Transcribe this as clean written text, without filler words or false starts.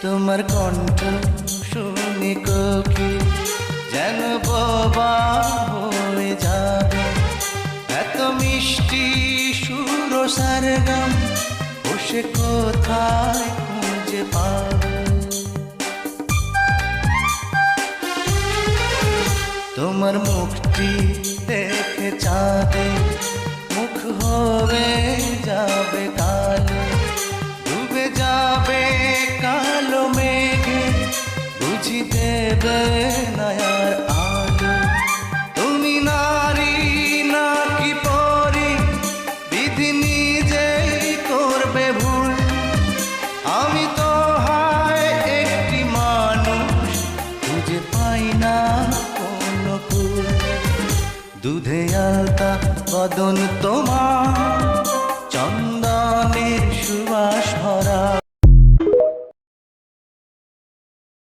তোমার কণ্ঠ শুনে কোকিল যেন বোবা হয়ে যাবে। এত মিষ্টি সুর সারগাম বসে কোথায় খুঁজে পাবে। তোমার মুখটি দেখে চাঁদে মুখ হয়ে যাবে কালো, ডুবে যাবে কালো মেঘে, বুঝি দেবে না আর আলো। তুমি নারী নাকি পরী, বিধি নিজেই করবে ভুল। আমি তো হয় একটি মানুষ, খুঁজে পাই না কোনো কুল। দুধে আলতা বদন তোমার,